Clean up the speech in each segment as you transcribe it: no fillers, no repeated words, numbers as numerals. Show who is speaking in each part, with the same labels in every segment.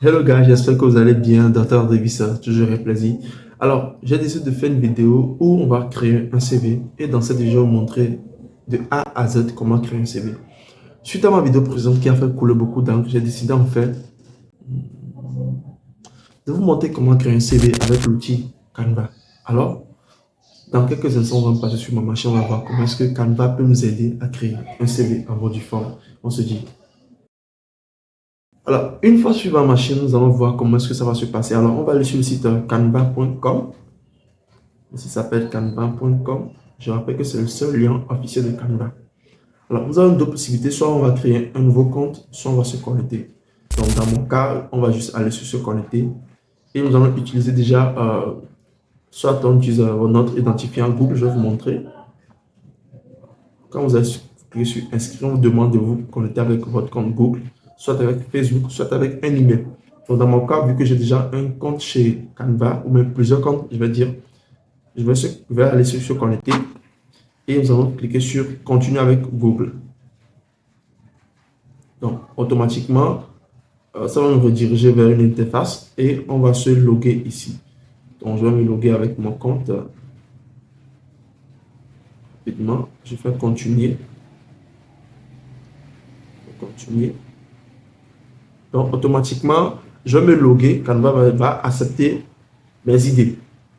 Speaker 1: Hello gars, j'espère que vous allez bien. Docteur Davissa, toujours un plaisir. Alors, j'ai décidé de faire une vidéo où on va créer un CV et dans cette vidéo, montrer de A à Z comment créer un CV. Suite à ma vidéo précédente qui a fait couler beaucoup d'encre, j'ai décidé en fait de vous montrer comment créer un CV avec l'outil Canva. Alors, dans quelques instants, on va passer sur ma machine, on va voir comment est-ce que Canva peut nous aider à créer un CV en mode forme. On se dit. Alors, une fois sur ma machine, nous allons voir comment est-ce que ça va se passer. Alors, on va aller sur le site canva.com. Ça s'appelle canva.com. Je rappelle que c'est le seul lien officiel de Canva. Alors, nous avons deux possibilités. Soit on va créer un nouveau compte, soit on va se connecter. Donc, dans mon cas, on va juste aller sur se connecter. Et nous allons utiliser déjà, soit on utilise notre identifiant Google, je vais vous montrer. Quand vous allez cliquer sur inscrire, on vous demande de vous connecter avec votre compte Google, soit avec Facebook, soit avec un email. Donc, dans mon cas, vu que j'ai déjà un compte chez Canva, ou même plusieurs comptes, je vais dire, je vais aller sur se connecter. Et nous allons cliquer sur continuer avec Google. Donc, automatiquement, ça va nous rediriger vers une interface et on va se loguer ici. Donc, je vais me loguer avec mon compte rapidement. Je fais continuer. Continuer. Donc, automatiquement, je vais me loguer. Canva va accepter mes idées.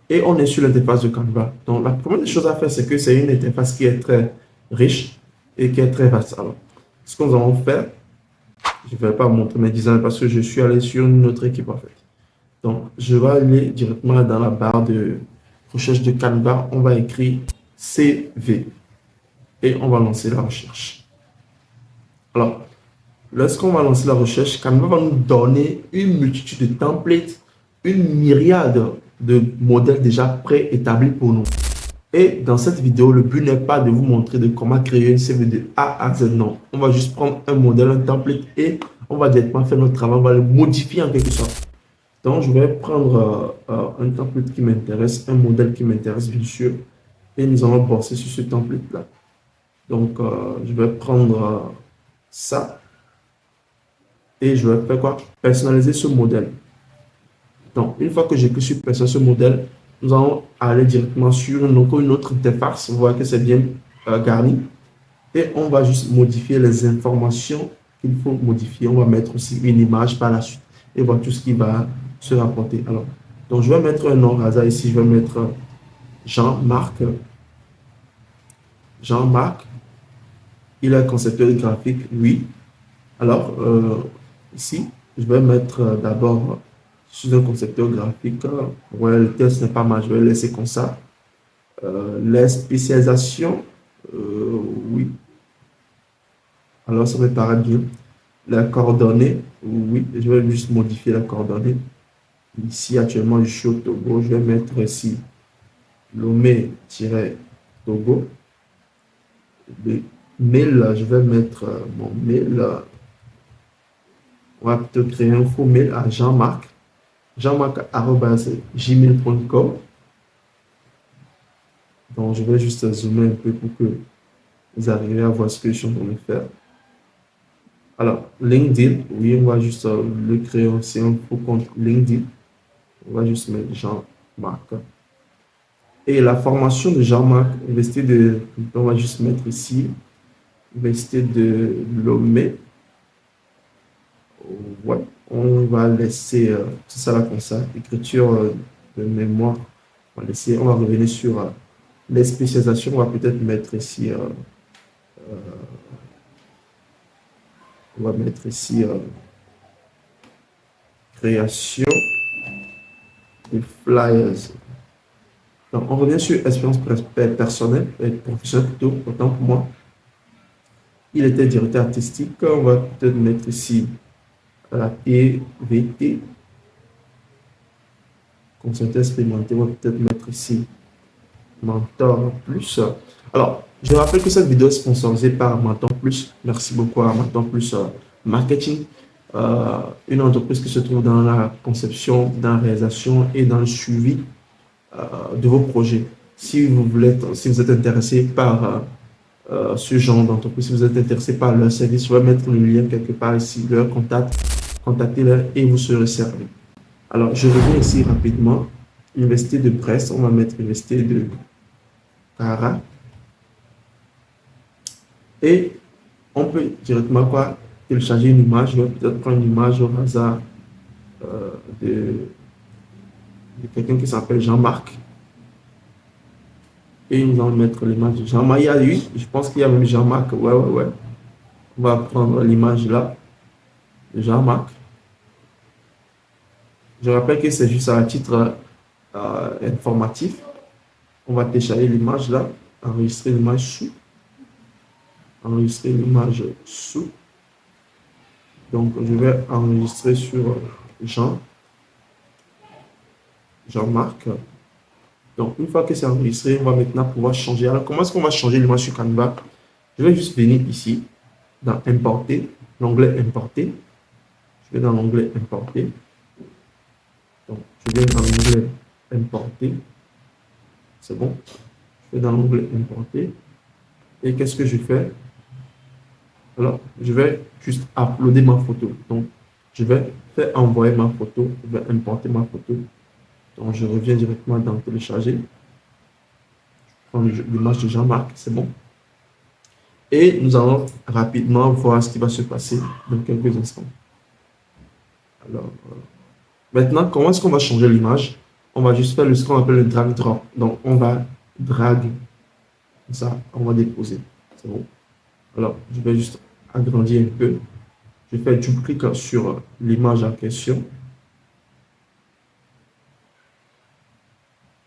Speaker 1: Et on est sur l'interface de Canva. Donc, la première chose à faire, c'est que c'est une interface qui est très riche et qui est très vaste. Alors, ce que nous allons faire, je ne vais pas montrer mes designs parce que je suis allé sur une autre équipe en fait. Donc, je vais aller directement dans la barre de recherche de Canva. On va écrire CV et on va lancer la recherche. Alors, lorsqu'on va lancer la recherche, Canva va nous donner une multitude de templates, une myriade de modèles déjà préétablis pour nous. Et dans cette vidéo, le but n'est pas de vous montrer de comment créer un CV de A à Z. Non, on va juste prendre un modèle, un template et on va directement faire notre travail, on va le modifier en quelque sorte. Donc, je vais prendre un template qui m'intéresse, un modèle qui m'intéresse bien sûr, et nous allons bosser sur ce template-là. Donc, je vais prendre ça et je vais faire quoi? Personnaliser ce modèle. Donc, une fois que j'ai pu sur personnaliser ce modèle, nous allons aller directement sur une autre interface. Vous voyez que c'est bien garni. Et on va juste modifier les informations qu'il faut modifier. On va mettre aussi une image par la suite et voir tout ce qui va se rapporter. Alors, donc je vais mettre un nom hasard ici. Je vais mettre Jean-Marc. Jean-Marc, il est concepteur graphique, oui. Alors, ici, je vais mettre d'abord, je suis un concepteur graphique. Ouais, le test n'est pas mal, je vais laisser comme ça. Les spécialisations, oui. Alors, ça me paraît bien. La coordonnée, oui, je vais juste modifier la coordonnée. Ici, actuellement, je suis au Togo. Je vais mettre ici Lomé-Togo. Le mail, je vais mettre mon mail. On va peut-être créer un faux mail à Jean-Marc. Jean-Marc@gmail.com. Donc, je vais juste zoomer un peu pour que vous arriviez à voir ce que je suis en train de faire. Alors, LinkedIn, oui, on va juste le créer aussi un faux compte LinkedIn. On va juste mettre Jean-Marc. Et la formation de Jean-Marc, on va juste mettre ici, Université de Lomé. Ouais, on va laisser tout ça là comme ça, écriture de mémoire. On va revenir sur les spécialisations. On va peut-être mettre ici, on va mettre ici création de flyers. Donc, on revient sur expérience personnelle et professionnelle plutôt, autant pour moi. Il était directeur artistique. On va peut-être mettre ici la PVT. Concepteur expérimenté. On va peut-être mettre ici Mentor Plus. Alors, je rappelle que cette vidéo est sponsorisée par Mentor Plus. Merci beaucoup à Mentor Plus Marketing. Une entreprise qui se trouve dans la conception, dans la réalisation et dans le suivi de vos projets. Si vous êtes intéressé par ce genre d'entreprise, si vous êtes intéressé par leur service, je vais mettre le lien quelque part ici, leur contact. contactez-les et vous serez servi. Alors, je reviens ici rapidement. Université de Brest, on va mettre Université de Cara. Et on peut directement quoi, télécharger une image. Je vais peut-être prendre une image au hasard de quelqu'un qui s'appelle Jean-Marc. Et nous allons mettre l'image de Jean-Marc. Il y a eu, je pense qu'il y a même Jean-Marc. Ouais. On va prendre l'image là de Jean-Marc. Je rappelle que c'est juste à titre informatif. On va télécharger l'image là, enregistrer l'image sous. Enregistrer l'image sous. Donc, je vais enregistrer sur Jean-Marc. Donc, une fois que c'est enregistré, on va maintenant pouvoir changer. Alors, comment est-ce qu'on va changer l'image sur Canva? Je vais juste venir ici, dans Importer, l'onglet Importer. Je vais dans l'onglet Importer. Donc, je viens dans l'onglet Importer. C'est bon. Je vais dans l'onglet Importer. Et qu'est-ce que je fais? Alors, je vais juste uploader ma photo. Donc, je vais faire envoyer ma photo. Je vais importer ma photo. Donc, je reviens directement dans Télécharger. Je prends l'image de Jean-Marc, c'est bon. Et nous allons rapidement voir ce qui va se passer dans quelques instants. Alors, maintenant, comment est-ce qu'on va changer l'image? On va juste faire ce qu'on appelle le drag drop. Donc, on va drag ça, on va déposer. C'est bon. Alors, je vais juste agrandir un peu. Je fais double clic sur l'image en question.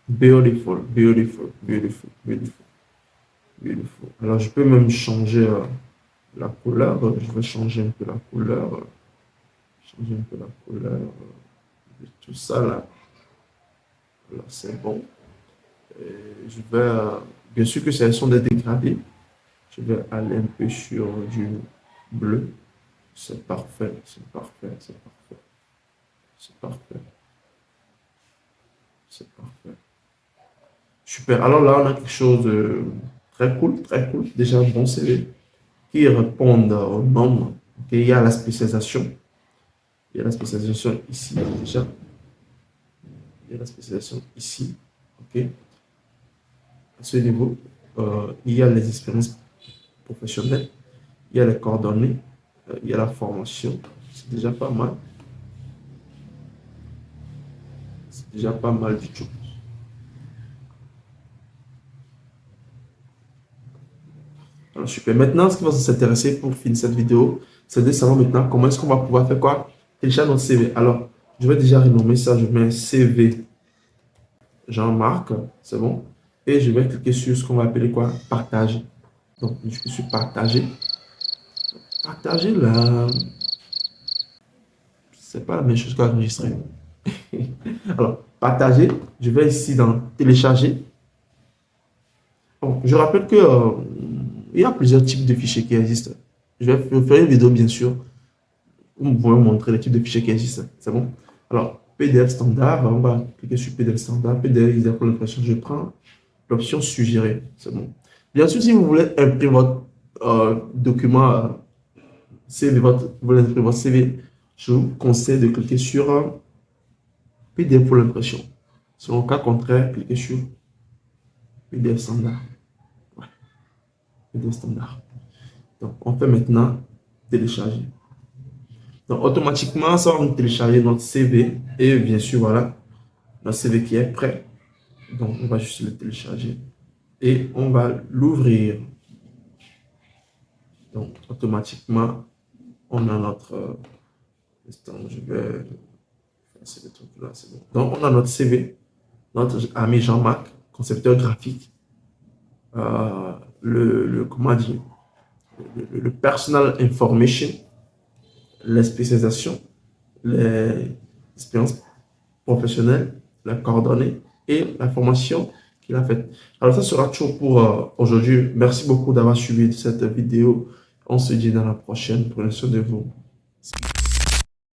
Speaker 1: Beautiful, beautiful, beautiful, beautiful, beautiful. Alors, je peux même changer la couleur. Je vais changer un peu la couleur. Changer un peu la couleur de tout ça là. Alors, c'est bon. Et je vais, bien sûr que c'est sont des dégradés. Je vais aller un peu sur du bleu. C'est parfait, c'est parfait, c'est parfait. C'est parfait. C'est parfait. Super. Alors là, on a quelque chose de très cool, très cool. Déjà, un bon CV qui répond aux normes. Okay. Il y a la spécialisation. Il y a la spécialisation ici déjà. Il y a la spécialisation ici. OK. À ce niveau, il y a les expériences professionnelles. Il y a les coordonnées. Il y a la formation. C'est déjà pas mal. C'est déjà pas mal du tout. Alors, super. Maintenant, ce qui va s'intéresser pour finir cette vidéo, c'est de savoir maintenant comment est-ce qu'on va pouvoir faire quoi? Télécharger notre CV. Alors, je vais déjà renommer ça. Je mets CV Jean-Marc. C'est bon. Et je vais cliquer sur ce qu'on va appeler quoi? Partager. Donc, je clique sur partager. Partager là, c'est pas la même chose qu'enregistrer. Alors, partager, je vais ici dans télécharger. Bon, je rappelle que il y a plusieurs types de fichiers qui existent. Je vais faire une vidéo, bien sûr, où vous pouvez montrer les types de fichiers qui existent. C'est bon? Alors, PDF standard, on va cliquer sur PDF standard. PDF, pour l'impression, je prends l'option suggérée. C'est bon. Bien sûr, si vous voulez imprimer votre document CV, vous voulez imprimer votre CV, je vous conseille de cliquer sur PDF pour l'impression. Selon le cas contraire, cliquez sur PDF standard. Ouais. PDF standard. Donc, on fait maintenant télécharger. Donc, automatiquement, ça va nous télécharger notre CV. Et bien sûr, voilà, notre CV qui est prêt. Donc, on va juste le télécharger. Et on va l'ouvrir. Donc, automatiquement, on a notre... je vais... C'est le truc là, c'est bon. Donc, on a notre CV. Notre ami Jean-Marc, concepteur graphique. Comment dire, le personal information, les spécialisations, les expériences professionnelles, la coordonnée et la formation qu'il a faite. Alors, ça sera tout pour aujourd'hui. Merci beaucoup d'avoir suivi cette vidéo. On se dit dans la prochaine. Prenez soin de vous.